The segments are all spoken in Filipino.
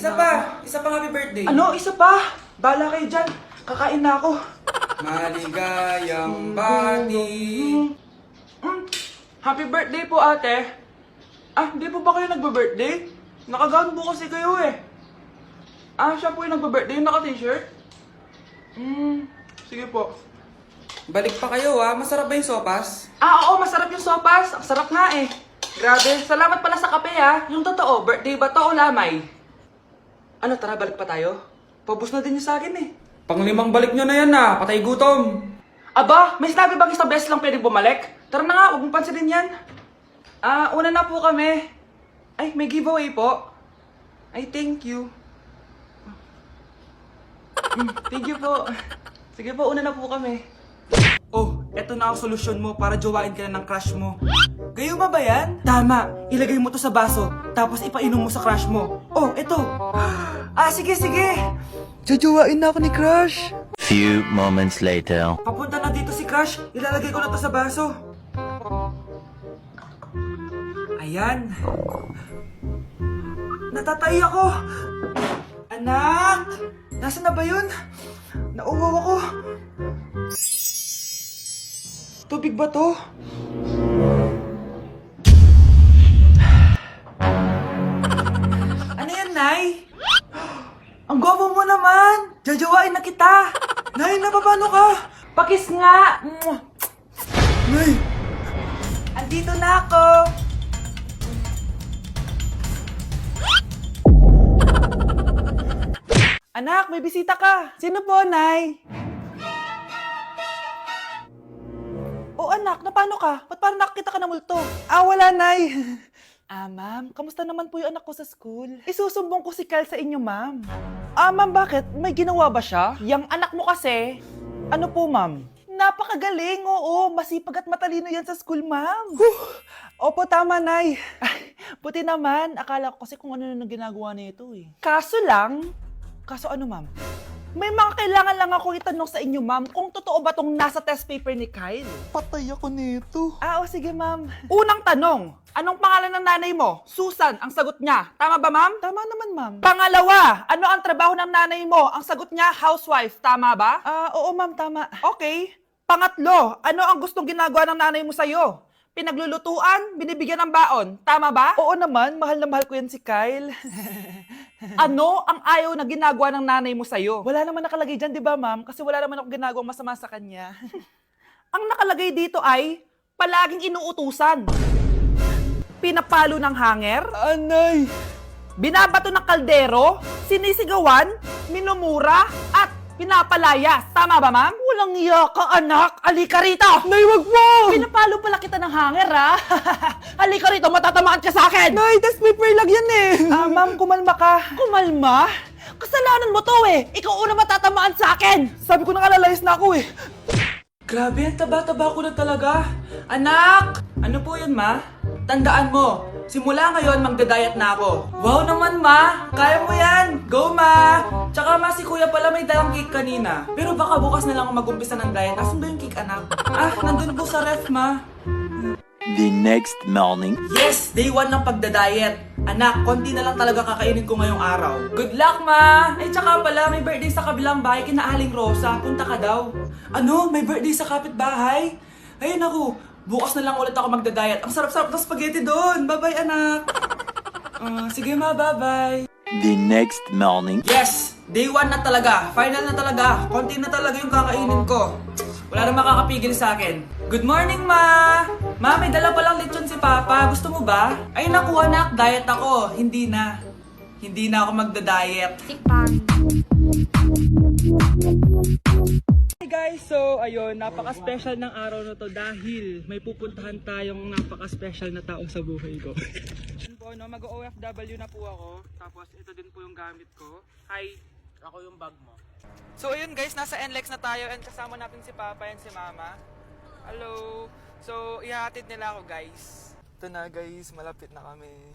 Isa pang happy birthday. Ano? Isa pa? Bala kayo dyan. Kakain na ako. Maligayang bati. Happy birthday po, ate. Hindi po ba kayo nagbe-birthday? Nakagaan po kasi kayo eh. Siya po yung nagbe-birthday, yung naka-t-shirt? Sige po. Balik pa kayo masarap ba yung sopas? Oo, masarap yung sopas. Ang sarap nga eh. Grabe, salamat pala sa kape Yung totoo, birthday ba to o lamay? Ano, tara, balik pa tayo? Pabus na din yung sa akin eh. Pang-limang balik nyo na yan patay gutom. Aba, may sinabi bang isang beses lang pwedeng bumalik? Tara na nga, huwag mong pansinin yan. Una na po kami. Ay, may giveaway po. Ay, thank you. Thank you po. Sige po, una na po kami. Oh, eto na ang solusyon mo para jowain ka na ng crush mo. Gayuma ba yan? Tama, ilagay mo to sa baso, tapos ipainom mo sa crush mo. Oh, eto. Sige. Jojowain na ako ni crush. Few moments later. Papunta na dito si crush, ilalagay ko na to sa baso. Ayan. Natatay ako. Anak! Nasaan na ba yun? Nauwaw ako. Tubig ba to? Ano yan, Nay? Ang gwapo mo naman! Jajawain na kita! Nay, napapano ka? Pakis nga! Nay! Andito na ako! Anak, may bisita ka! Sino po, Nay? Anak, napano ka? Ba't parang nakakita ka ng multo? Wala, Nay. Ma'am, kamusta naman po yung anak ko sa school? Isusumbong ko si Kyle sa inyo, ma'am. Ma'am, bakit? May ginawa ba siya? Yang anak mo kasi. Ano po, ma'am? Napakagaling, oo. Masipag at matalino yan sa school, ma'am. Opo, tama, Nay. Buti naman. Akala ko kasi kung ano nang ginagawa nito eh. Kaso ano, ma'am? May mga kailangan lang akong itanong sa inyo, ma'am, kung totoo ba tong nasa test paper ni Kyle? Patay ako nito. Sige, ma'am. Unang tanong, anong pangalan ng nanay mo? Susan, ang sagot niya. Tama ba, ma'am? Tama naman, ma'am. Pangalawa, ano ang trabaho ng nanay mo? Ang sagot niya, housewife. Tama ba? Oo, ma'am, tama. Okay. Pangatlo, ano ang gustong ginagawa ng nanay mo sa'yo? Pinaglulutuan, binibigyan ng baon. Tama ba? Oo naman, mahal na mahal ko yan si Kyle. Ano ang ayaw na ginagawa ng nanay mo sa'yo? Wala naman nakalagay dyan, di ba, ma'am? Kasi wala naman ako ginagawang masama sa kanya. Ang nakalagay dito ay palaging inuutusan. Pinapalo ng hanger. Anay! Binabato ng kaldero. Sinisigawan. Minumura. At pinapalayas. Tama ba, ma'am? Walang iya ka, anak. Halika rito. Nay, wag mo! Pinapalo pala kita ng hanger, ha? Halika rito, matatamaan ka sa akin. Nay, test paper lang yan eh! Ma'am, kumalma ka. Kumalma? Kasalanan mo to eh. Ikaw una matatamaan sa akin. Sabi ko nakalayas na ako eh. Grabe, ang taba-taba ko na talaga. Anak! Ano po yun, ma? Tandaan mo, simula ngayon magdadayat na ako. Wow naman, ma! Kaya mo yan! Go, ma! Tsaka ma, si kuya pala may dalang cake kanina. Pero baka bukas na lang ako mag-umpisa ng diet. Asan ba yung cake, anak? Nandun po sa ref, ma. The next morning. Yes! Day 1 ng pagdadayet. Anak, konti na lang talaga kakainin ko ngayong araw. Good luck, ma! Ay, tsaka pala, may birthday sa kabilang bahay kina Aling Rosa. Punta ka daw. Ano? May birthday sa kapitbahay? Ay, naku. Bukas na lang ulit ako magdadayet. Ang sarap-sarap ng spaghetti doon. Bye-bye, anak. Sige, ma. Bye-bye. The next morning. Yes! Day 1 na talaga. Final na talaga. Konti na talaga yung kakainin ko. Wala na makakapigil sa akin. Good morning, ma! Ma, may dala palang lechon si Papa. Gusto mo ba? Ay, naku, anak. Diet ako. Hindi na. Hindi na ako magda-diet. Hey guys, so ayun, napaka-special ng araw na to dahil may pupuntahan tayong napaka-special na tao sa buhay ko. Yun po, no, mag-OFW na po ako. Tapos ito din po yung gamit ko. Hi! Ako yung bag mo. So ayun guys, nasa NLEX na tayo and kasama natin si Papa and si Mama. Hello! So ihahatid nila ako guys. Ito na guys, malapit na kami.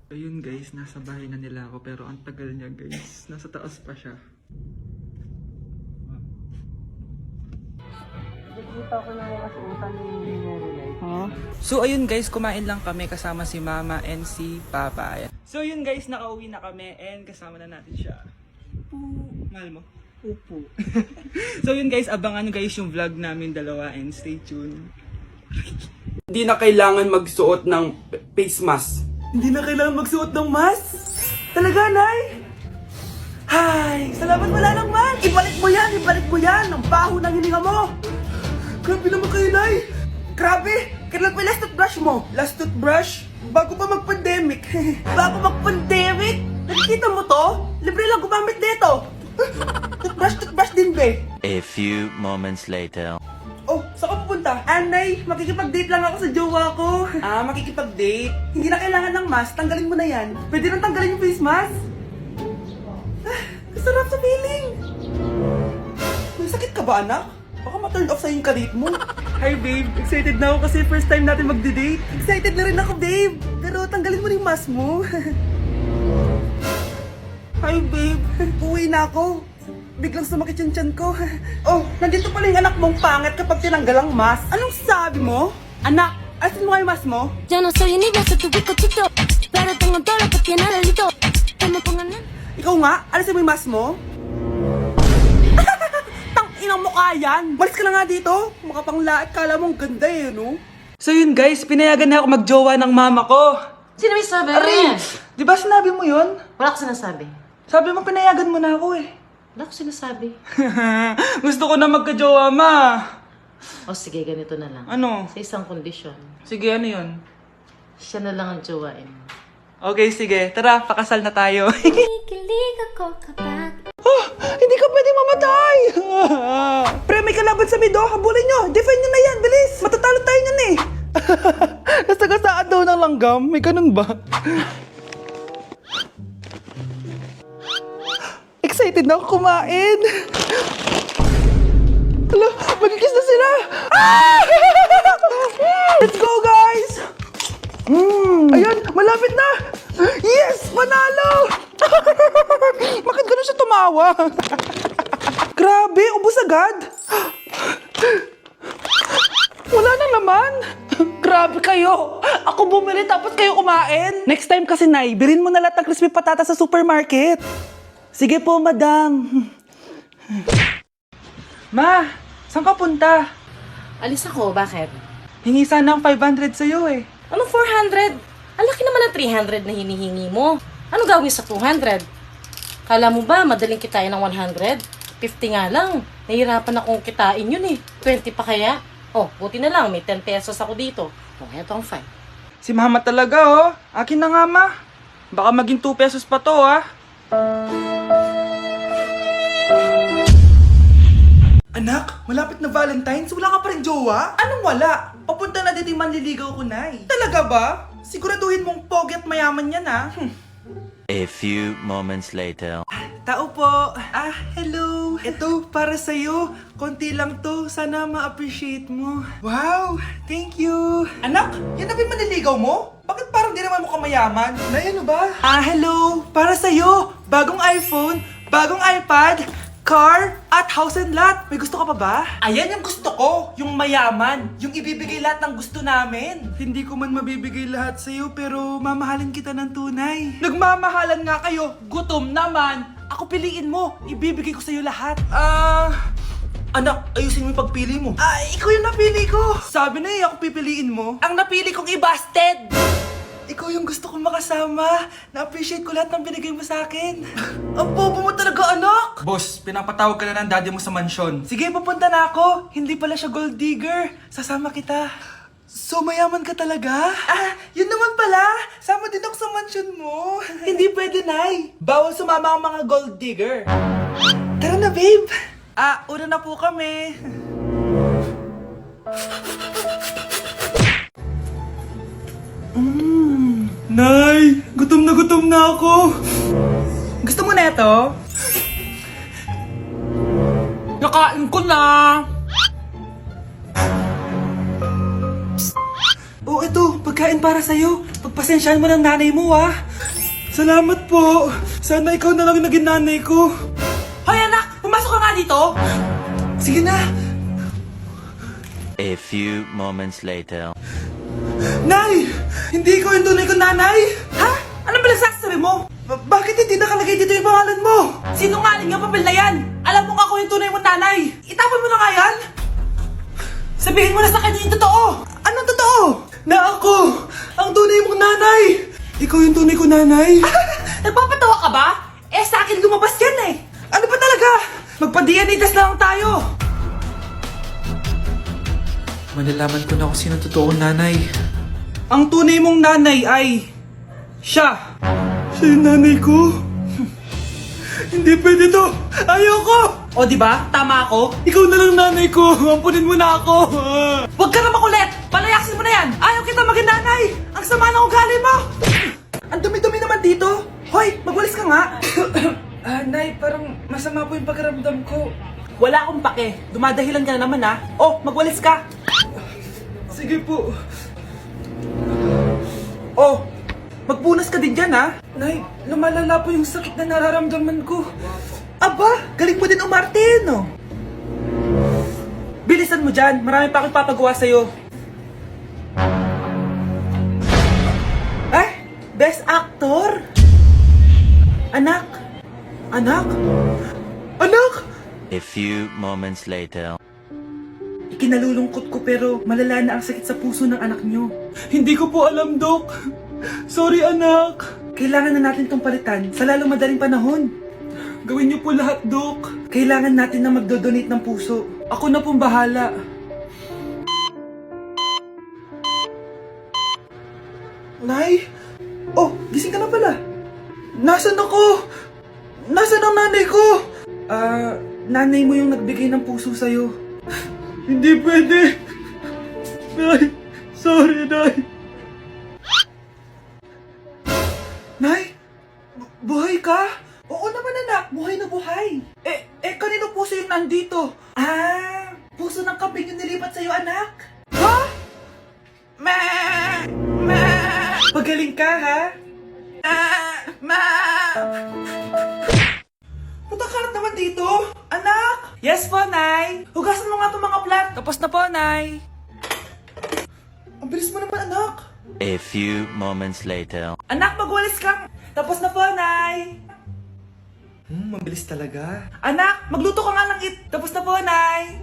Ayun guys, nasa bahay na nila ako pero ang tagal niya guys. Nasa taas pa siya. Nakikita ko ng mga suotan ni Nene. So ayun guys, kumain lang kami kasama si Mama and si Papa. Ayan. So yun guys, nakauwi na kami and kasama na natin siya. Mahal mo? Upo. So yun guys, abangan nyo guys yung vlog namin dalawa and stay tuned. Hindi na kailangan magsuot ng face mask. Hindi na kailangan magsuot ng mask? Talaga, Nay? Hay, salamat wala ng mask! Ibalik mo yan! Ang baho ng hininga mo! Grabe naman kayo, Nay! Grabe! Kailan pa yung last toothbrush mo? Last toothbrush? Bago pa mag-pandemic. Bago mag-pandemic? Nakikita mo to? Libre lang gumamit dito. Toothbrush din, be. A few moments later. Oh, saan ka pupunta? Anay, makikipag-date lang ako sa jowa ko. Makikipag-date? Hindi na kailangan ng mask, tanggalin mo na yan. Pwede nang tanggalin yung face mask? Sarap sa feeling. May sakit ka ba, anak? Baka ma-turn off sa'yo yung karit mo. Hi, babe. Excited na ako kasi first time natin mag-date. Excited na rin ako, babe. Pero tanggalin mo rin yung mask mo. Hi, babe. Uwi na ako. Biglang sumakit yung tiyan ko. Oh, nandito pala yung anak mong pangit kapag tinanggal ang mask. Anong sabi mo? Anak, asin mo nga yung mask mo? Yo no soy un idiota, tu bizcochito, pero tengo todo lo que tiene delito. Que me pongan en... Ikaw nga, alisin mo yung mask mo? Tang-inang mukha yan! Malis ka na nga dito! Makapanglait, kala mong ganda eh, no? So yun guys, pinayagan na ako magjowa ng mama ko. Sino may sabi? Aray! Di ba sinabi mo yun? Wala ko sinasabi. Sabi mo pinayagan mo na ako eh. Wala ko sinasabi. Gusto ko na magkajowa, ma. O sige, ganito na lang. Ano? Sa isang kondisyon, Sige, ano yun? siya na lang ang jowain. Okay, sige. Tara, pakasal na tayo. Kikilig ako kapag... Hindi ka pwede mamatay! Pre, may kalaban sa mido. Habulin nyo! Defend nyo na yan! Bilis! Matatalo tayo nyan eh! Nasagasaan daw ng langgam. May ganun ba? Excited na ako kumain! Hala, magkikiss na sila! Ah! Let's go, guys! Ayan, malapit na! Yes! Manalo! Bakit gano'n siya tumawa? Grabe, ubos agad! Wala na naman! Grabe kayo! Ako bumili tapos kayo kumain! Next time kasi, Nay, bilhin mo na lahat ng crispy patata sa supermarket! Sige po, madam! Ma, saan ka punta? Alis ako, bakit? Hingi sana ang 500 sa'yo eh. Anong 400? Ang laki naman ng 300 na hinihingi mo. Ano gawin sa 200? Kala mo ba madaling kitain ng 100? 50 nga lang. Nahihirapan akong kitain yun eh. 20 pa kaya? Oh, buti na lang. May 10 pesos ako dito. Oh, eto ang 5. Si mama talaga oh. Akin na nga, ma. Baka maging 2 pesos pa to ah. Anak, malapit na Valentine's, wala ka pa rin jowa? Anong wala? Papunta na din yung manliligaw ko, Nay. Talaga ba? Siguraduhin mong pogi at mayaman yan, ha? A few moments later. Tao po. Hello. Ito, para sa'yo. Konti lang to. Sana ma-appreciate mo. Wow, thank you. Anak, yan na ba yung manliligaw mo? Bakit parang di naman mo kamayaman? Nay, ano ba? Hello. Para sa'yo. Bagong iPhone, bagong iPad, car, at house and lot. May gusto ka pa ba? Ayan yung gusto ko. Yung mayaman. Yung ibibigay lahat ng gusto namin. Hindi ko man mabibigay lahat sa'yo, pero mamahalin kita ng tunay. Nagmamahalan nga kayo. Gutom naman. Ako piliin mo. Ibibigay ko sa'yo lahat. Anak, ayusin mo yung pagpili mo. Ikaw yung napili ko. Sabi na ako pipiliin mo. Ang napili kong i-busted. Ikaw yung gusto kong makasama. Na-appreciate ko lahat ng binigay mo sa akin. Ang bobo mo talaga, anak! Boss, pinapatawag ka na ng daddy mo sa mansyon. Sige, papunta na ako. Hindi pala siya gold digger. Sasama kita. So, mayaman ka talaga? Yun naman pala. Sama din ako sa mansyon mo. Hindi pwede, Nay. Bawal sumama ang mga gold digger. Tara na, babe. Una na po kami. Nay, gutom na ako. Gusto mo na ito? Nakain ko na. Oh, ito, pagkain para sa'yo. Pagpasensyahan mo ng nanay mo, ah. Salamat po. Sana ikaw na lang naging nanay ko. Hoy, anak! Pumasok ka nga dito! Sige na. A few moments later. Nay! Hindi ko yung tunay kong nanay! Ha? Ano ba nagsasabi mo? Bakit hindi nakalagay dito yung pangalan mo? Sinungaling yung papel na yan! Alam mo nga ako yung tunay mong nanay! Itapon mo na nga yan! Sabihin mo na sa kanya yung totoo! Anong totoo? Na ako! Ang tunay mong nanay! Ikaw yung tunay kong nanay? Nagpapatawa ka ba? Eh sa akin lumabas yan eh! Ano ba talaga? Magpa-DNA test na lang tayo! Malalaman ko na kung sino totoo kong nanay. Ang tunay mong nanay ay... siya! Siya yung nanay ko? Hindi pwede to! Ayoko! O di ba? Tama ako? Ikaw na lang nanay ko! Ampunin mo na ako! Huwag ka na makulit! Palayasin mo na yan! Ayaw kita maging nanay! Ang sama ng ugali mo! Ang dumi-dumi naman dito! Hoy! Magwalis ka nga! Nay, parang masama po yung pagkaramdam ko. Wala akong pake. Dumadahilan ka na naman ha. Oh, magwalis ka! Sige po. Oh, magpunas ka din dyan ha. Nay, lumalala po yung sakit na nararamdaman ko. Aba, galing mo din umarte, no? Bilisan mo dyan, marami pa akong papagawa sa'yo. Best Actor? Anak? Anak? Anak? A few moments later. Ikinalulungkot ko pero malala na ang sakit sa puso ng anak nyo. Hindi ko po alam, Dok. Sorry, anak. Kailangan na natin tong palitan sa lalong madaling panahon. Gawin niyo po lahat, Dok. Kailangan natin na magdodonate ng puso. Ako na pong bahala. Nay? Oh, gising ka na pala. Nasaan ako? Nasaan ang nanay ko? Nanay mo yung nagbigay ng puso sa'yo. Hindi pwede. Nay, sorry, Nay. Nay? Buhay ka? Oo naman anak, buhay na buhay. Kanino puso yung nandito? Puso ng kambing yung nilipat sa'yo anak? Ha? Ma! Pagaling ka ha? Punta ka naman dito? Anak? Yes po, Nay. Hugasan mo nga itong mga plat. Tapos na po, Nay. Ang bilis mo naman, anak. A few moments later. Anak, magwalis ka. Tapos na po, Nay. Mabilis talaga. Anak, magluto ka nga ng Tapos na po, Nay.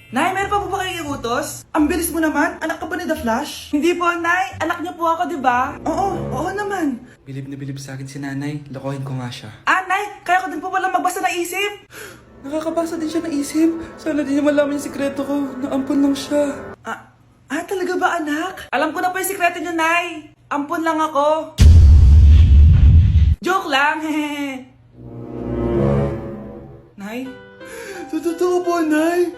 Nay, meron pa po ba kayong iutos? Ang bilis mo naman. Anak ka ba ni The Flash? Hindi po, Nay. Anak niyo po ako, di ba? Oo naman. Bilib na bilib sa akin si nanay. Lokohin ko nga siya. Nay, kaya ko din po pala magbasa ng isip. Nakakabasa din siya ng isip. Sana din niya malaman yung sikreto ko. Naampon lang siya. Talaga ba, anak? Alam ko na po yung sikreto niyo, Nay. Ampun lang ako. Joke lang, hehe. Nay? Totoo po, Nay.